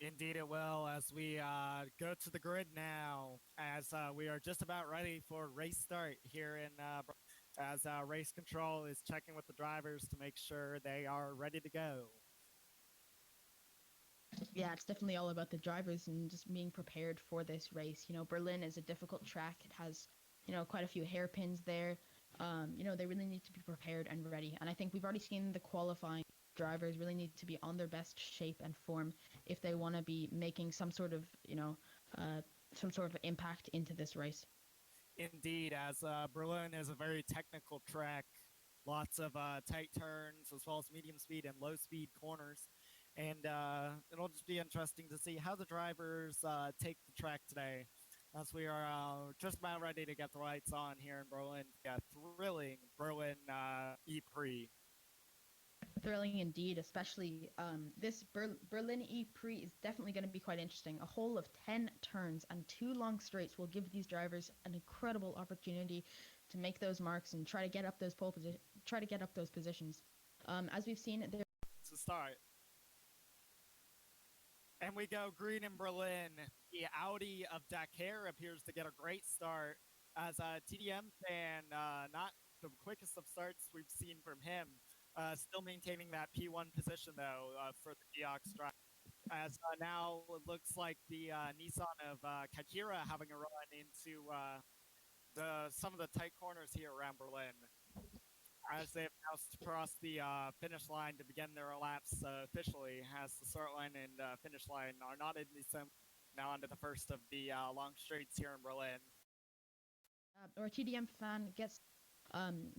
Indeed, it will as we go to the grid now, as we are just about ready for race start here as race control is checking with the drivers to make sure they are ready to go. Yeah, it's definitely all about the drivers and just being prepared for this race. Berlin is a difficult track. It has, quite a few hairpins there. They really need to be prepared and ready. And I think we've already seen the qualifying drivers really need to be on their best shape and form if they want to be making uh, some sort of impact into this race. Indeed, as Berlin is a very technical track, lots of tight turns as well as medium speed and low speed corners. And it'll just be interesting to see how the drivers take the track today, as we are just about ready to get the lights on here in Berlin. Yeah, thrilling Berlin E Prix. Thrilling indeed, especially this Berlin E Prix is definitely going to be quite interesting. A whole of 10 turns and two long straights will give these drivers an incredible opportunity to make those marks and try to get up try to get up those positions. As we've seen, there. To start. And we go green in Berlin. The Audi of Dakar appears to get a great start as a TDM fan, not the quickest of starts we've seen from him. Still maintaining that P1 position, though, for the Geox drive. As now it looks like the Nissan of Kakira having a run into some of the tight corners here around Berlin, as they have now crossed the finish line to begin their laps officially, as the start line and finish line are not in the same. Now onto the first of the long straights here in Berlin. Or TDM fan gets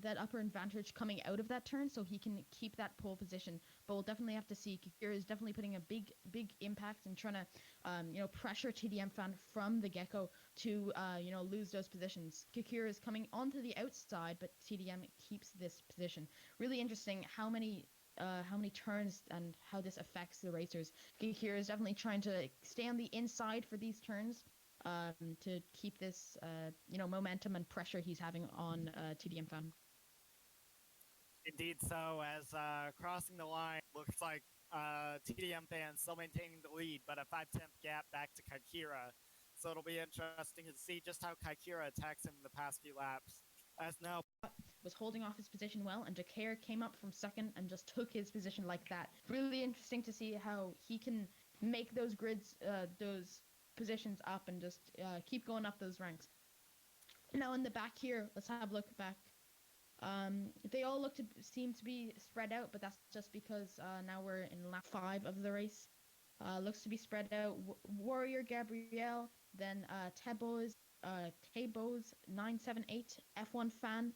that upper advantage coming out of that turn, so he can keep that pole position. But we'll definitely have to see. Kakira is definitely putting a big impact and trying to, pressure TDM fan from the get-go to, lose those positions. Kakira is coming onto the outside, but TDM keeps this position. Really interesting how many turns and how this affects the racers. Kakira is definitely trying to stay on the inside for these turns, to keep this, momentum and pressure he's having on TDM fan. Indeed, so as crossing the line, looks like TDM fans still maintaining the lead, but a 5/10 gap back to Kaikira. So it'll be interesting to see just how Kaikira attacks him in the past few laps. As now was holding off his position well, and Dakar came up from second and just took his position like that. Really interesting to see how he can make those grids, those positions up, and just keep going up those ranks. Now in the back here, let's have a look back. They all seem to be spread out, but that's just because now we're in lap 5 of the race. Looks to be spread out. Warrior Gabrielle, then Tebo's 978 F1 fan.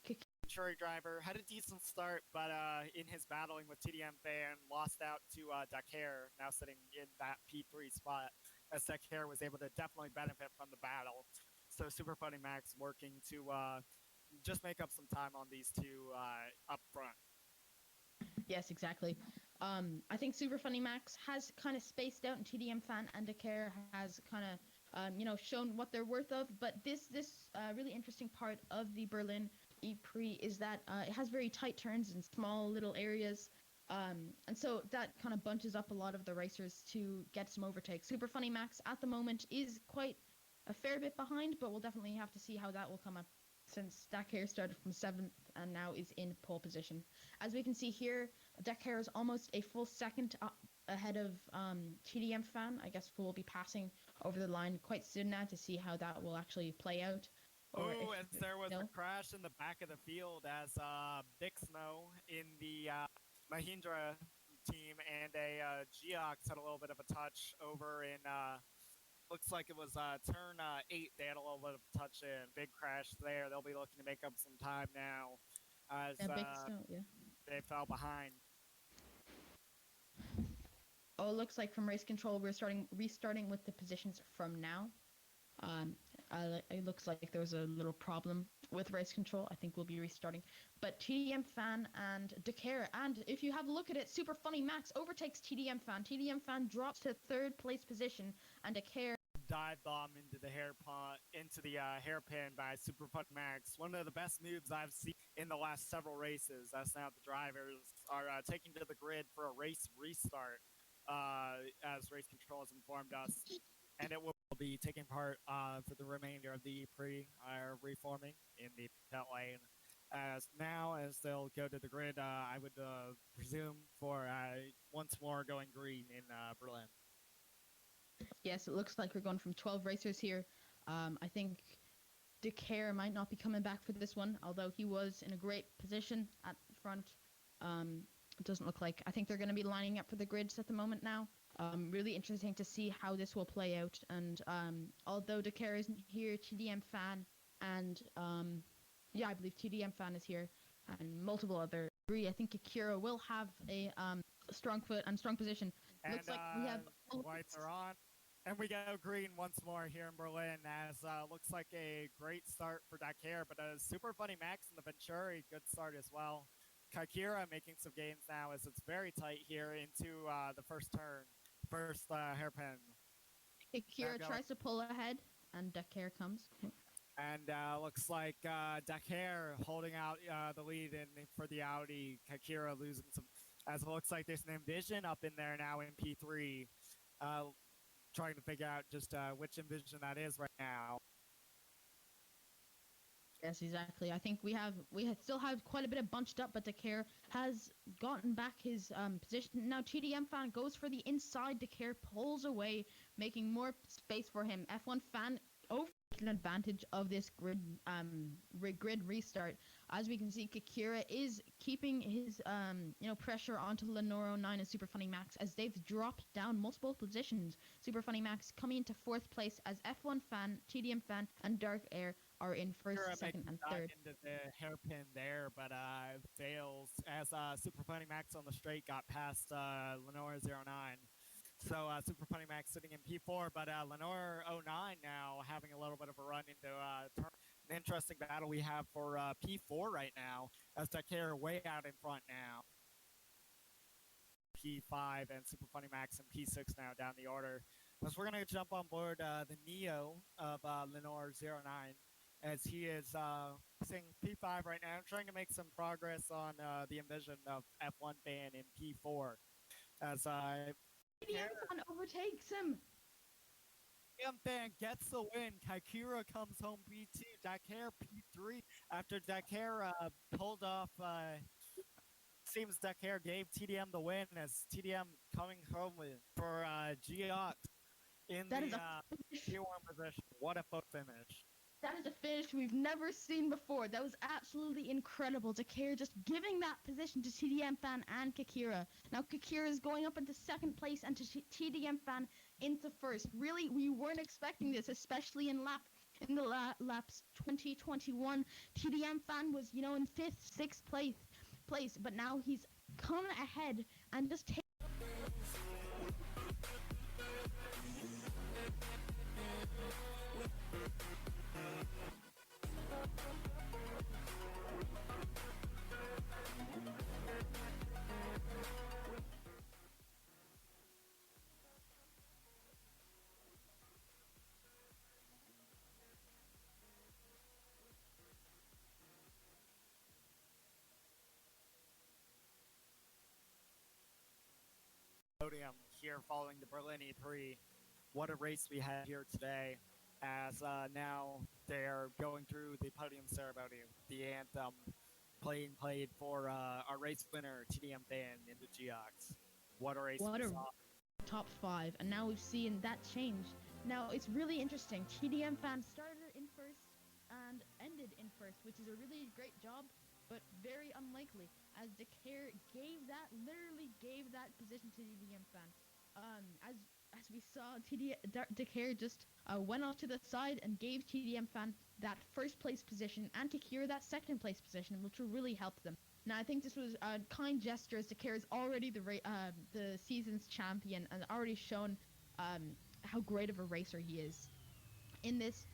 Venturi driver had a decent start, but in his battling with TDM fan, lost out to Dakar, now sitting in that P3 spot, as Dakar was able to definitely benefit from the battle. So Super Funny Max working to just make up some time on these two up front. Yes, exactly. I think Super Funny Max has kind of spaced out, and TDM fan and Dakar has kind of, shown what they're worth of. But this really interesting part of the Berlin E-Prix is that it has very tight turns in small little areas. And so that kind of bunches up a lot of the racers to get some overtakes. Super Funny Max at the moment is quite a fair bit behind, but we'll definitely have to see how that will come up, since Dakar started from 7th and now is in pole position. As we can see here, Dakar is almost a full second ahead of TDM fan. I guess we'll be passing over the line quite soon now to see how that will actually play out. Oh, as there was a crash in the back of the field as Bixno in the Mahindra team and a Geox had a little bit of a touch over in looks like it was turn 8. They had a little bit of a touch in. Big crash there. They'll be looking to make up some time now as they fell behind. Oh, it looks like from race control we're restarting with the positions from now. It looks like there was a little problem with race control. I think we'll be restarting. But TDM fan and Dakar, and if you have a look at it, Super Funny Max overtakes TDM fan. TDM fan drops to 3rd place position, and Dakar dive bomb into the hairpin by Super Funny Max. One of the best moves I've seen in the last several races. As now the drivers are taking to the grid for a race restart. as race control has informed us, and it will be taking part for the remainder of the pre reforming in the pit lane. As now, as they'll go to the grid, I would presume for once more going green in Berlin. Yes, it looks like we're going from 12 racers here. I think Decare might not be coming back for this one, although he was in a great position at front. It doesn't look like. I think they're going to be lining up for the grids at the moment now. Really interesting to see how this will play out. And although Decare isn't here, TDM Fan and yeah, I believe TDM Fan is here, and multiple other. I think Akira will have a strong foot and strong position. And Looks like we have lights are on. And we go green once more here in Berlin as looks like a great start for Dakar, but a super funny Max and the Venturi, good start as well. Kaikira making some gains now as it's very tight here into the first turn, first hairpin. Akira tries to pull ahead, and Dakar comes. And looks like Dakar holding out the lead for the Audi. Kaikira losing some, as it looks like there's an Envision up in there now in P3. Trying to figure out just which Envision that is right now. Yes, exactly. I think we still have quite a bit of bunched up, but Dakar has gotten back his position. Now TDM Fan goes for the inside. Dakar pulls away, making more space for him. F1 Fan over an advantage of this grid restart. As we can see, Kakira is keeping his pressure onto Lenore 09 and Super Funny Max as they've dropped down multiple positions. Super Funny Max coming into 4th place as F1 Fan, TDM Fan, and Dark Air are in first, second, and third. Into the hairpin there, but fails as Super Funny Max on the straight got past Lenore 09. So Super Funny Max sitting in P4, but Lenore 09 now having a little bit of a run into an interesting battle we have for P4 right now, as Dakar way out in front now. P5 and Super Funny Max and P6 now down the order. As we're going to jump on board the Neo of Lenore 09, as he is sitting P5 right now, trying to make some progress on the Envision of F1 Fan in P4. As Fan overtakes him. Fan gets the win. Kaikira comes home P2. Dakar P3 after Dakar pulled off. Seems Dakar gave TDM the win as TDM coming home for Geox in that the P1 position. What a foot finish. That is a finish we've never seen before. That was absolutely incredible. Dakar just giving that position to TDM Fan and Kakira. Now Kakira is going up into 2nd place and to TDM Fan into 1st. Really, we weren't expecting this, especially in the laps 2021. TDM Fan was, in 5th, 6th place, but now he's come ahead and just taken. Podium here following the Berlin E3. What a race we had here today, as now they're going through the podium ceremony, the anthem played for our race winner, TDM Fan in the Geox. What a race we saw. Top 5, and now we've seen that change. Now it's really interesting. TDM Fan started in 1st and ended in 1st, which is a really great job, but very unlikely, as Dakar literally gave that position to TDM Fan. As we saw, Dakar just went off to the side and gave TDM Fan that 1st place position and Kakira that 2nd place position, which will really help them. Now, I think this was a kind gesture, as Dakar is already the season's champion and already shown how great of a racer he is. In this,